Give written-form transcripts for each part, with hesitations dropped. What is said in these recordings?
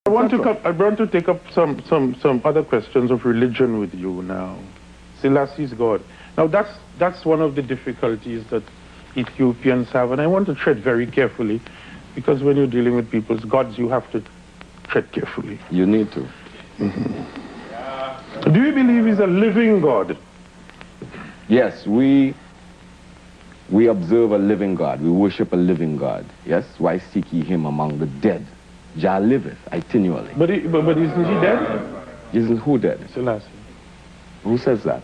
I want to take up some other questions of religion with you now. Selassie is God. Now that's one of the difficulties that Ethiopians have, and I want to tread very carefully, because when you're dealing with people's gods, you have to tread carefully. You need to. Mm-hmm. Do you believe he's a living God? Yes, we observe a living God. We worship a living God. Yes? Why seek ye him among the dead? Jah liveth continually. But isn't he dead? Isn't who dead? Selassie. Who says that?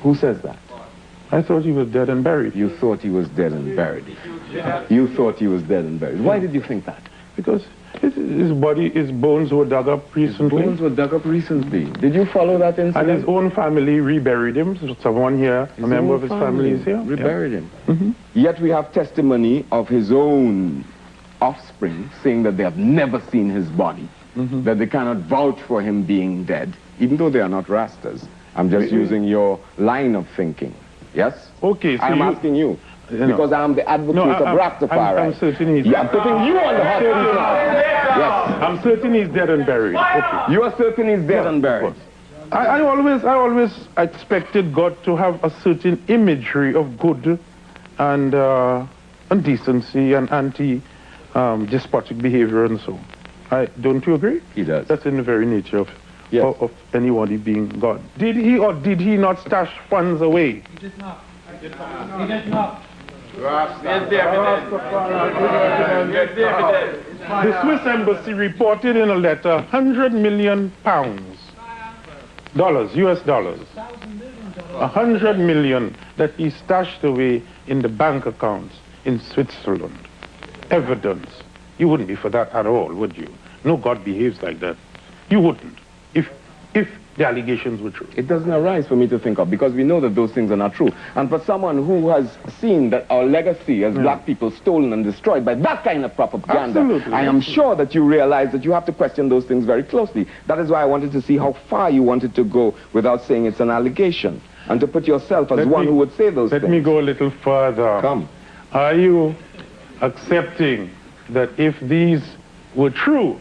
Who says that? I thought he was dead and buried. You thought he was dead and buried. You thought he was dead and buried. Why did you think that? Because his bones were dug up recently. His bones were dug up recently. Did you follow that incident? And his own family reburied him. So someone here, a member of his family is here. Reburied him. Mm-hmm. Yet we have testimony of his own offspring saying that they have never seen his body, that they cannot vouch for him being dead, even though they are not Rastas. I'm just using your line of thinking. Yes? Okay, so I'm asking you. Because I'm the advocate of Rastafari. I'm certain he's... I'm putting you on the hot seat now. Yes. I'm certain he's dead and buried. Okay. You are certain he's dead and buried. I always expected God to have a certain imagery of good and decency and anti-despotic behavior and so on. Don't you agree? He does. That's in the very nature of anybody being God. Did he or did he not stash funds away? He did not. He did not. The Swiss embassy reported in a letter 100 million pounds, US dollars, 100 million that he stashed away in the bank accounts in Switzerland. Evidence. You wouldn't be for that at all, would you? No God behaves like that. You wouldn't, if the allegations were true. It doesn't arise for me to think of, because we know that those things are not true. And for someone who has seen that our legacy as black people stolen and destroyed by that kind of propaganda, I am sure that you realize that you have to question those things very closely. That is why I wanted to see how far you wanted to go without saying it's an allegation, and to put yourself as one who would say those things. Let me go a little further. Come. Are you accepting that if these were true,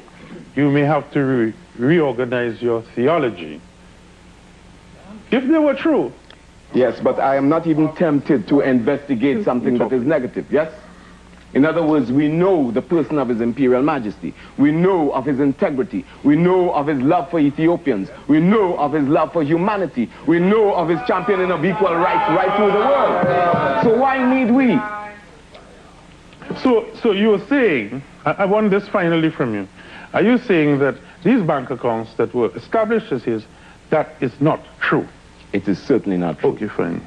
you may have to reorganize your theology? If they were true. Yes, but I am not even tempted to investigate something that is negative, yes? In other words, we know the person of His Imperial Majesty. We know of his integrity. We know of his love for Ethiopians. We know of his love for humanity. We know of his championing of equal rights right through the world. So why need we? So you're saying, I want this finally from you. Are you saying that these bank accounts that were established as his, that is not true? It is certainly not true. Okay, fine.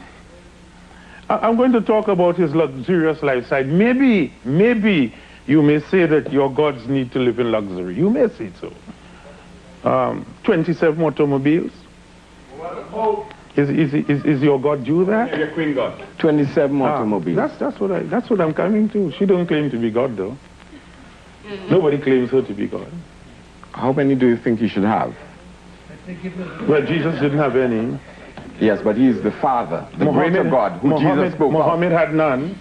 I'm going to talk about his luxurious lifestyle. Maybe you may say that your gods need to live in luxury. You may say so. 27 automobiles. Is your God do that? Your queen God. 27 automobiles. That's what I'm coming to. She don't claim to be God, though. Nobody claims her to be God. How many do you think he should have? Well, Jesus didn't have any. Yes, but he is the Father, the greater God, who Jesus spoke of. Muhammad had none.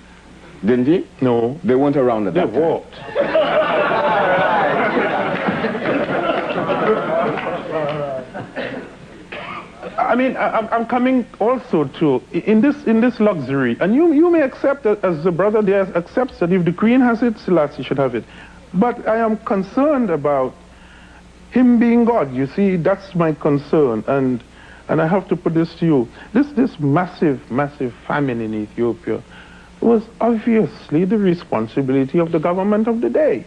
Didn't he? No. They weren't around at that time. They walked. I mean, I'm coming also to, in this luxury, and you may accept, as the brother there accepts, that if the Queen has it, Selassie should have it. But I am concerned about him being God. You see, that's my concern, and I have to put this to you. This massive famine in Ethiopia was obviously the responsibility of the government of the day.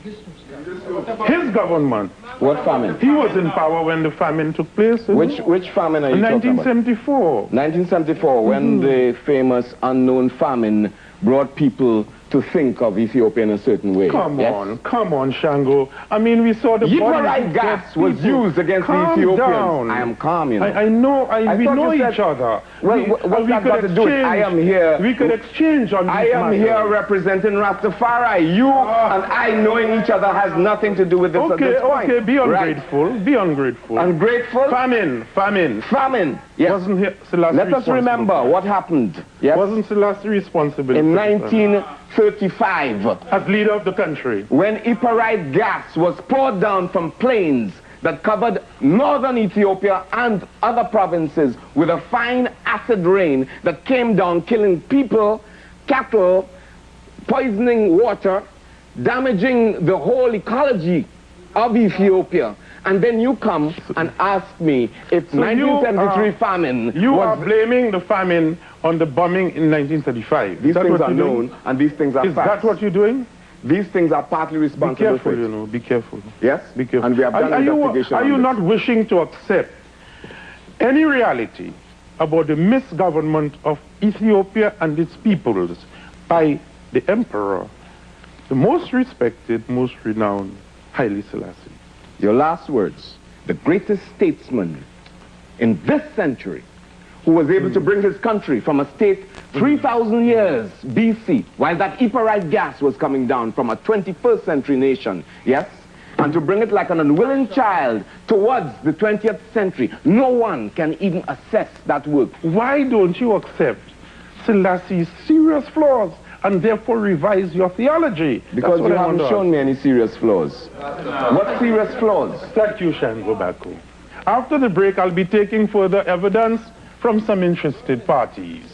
His government. What famine? He was in power when the famine took place. Which famine are you talking about? 1974. 1974, when the famous unknown famine brought people to think of Ethiopia in a certain way. Come on, Shango. I mean, we saw the Yipparai gas was used against the Ethiopians. Down. I am calm, you know. I know, we know each other. Well, what's that got to do with it? I am here. We could exchange on this I am here representing Rastafari. You and I knowing each other has nothing to do with this at this point. Okay, be ungrateful. Right. Be ungrateful. Ungrateful? Famine. Yes. Wasn't Selassie Let us remember what happened. Yes. Wasn't Selassie responsible? In 19 35. As leader of the country. When Iparite gas was poured down from plains that covered northern Ethiopia and other provinces with a fine acid rain that came down, killing people, cattle, poisoning water, damaging the whole ecology of Ethiopia. And then you come and ask me if So 1973 famine You are blaming the famine on the bombing in 1935. These things are known and these things are Is facts. that what you're doing? These things are partly Be responsible careful, for it. you know, be careful. Yes? Be careful. And we have done investigation Are on you this. not wishing to accept any reality about the misgovernment of Ethiopia and its peoples by the emperor, the most respected, most renowned Haile Selassie? Your last words. The greatest statesman in this century who was able to bring his country from a state 3,000 years BC, while that Iparite gas was coming down from a 21st century nation, yes? And to bring it like an unwilling child towards the 20th century. No one can even assess that work. Why don't you accept Selassie's serious flaws and therefore revise your theology? Because you haven't shown me any serious flaws. What serious flaws? Thank you, Shango Bako. After the break, I'll be taking further evidence from some interested parties.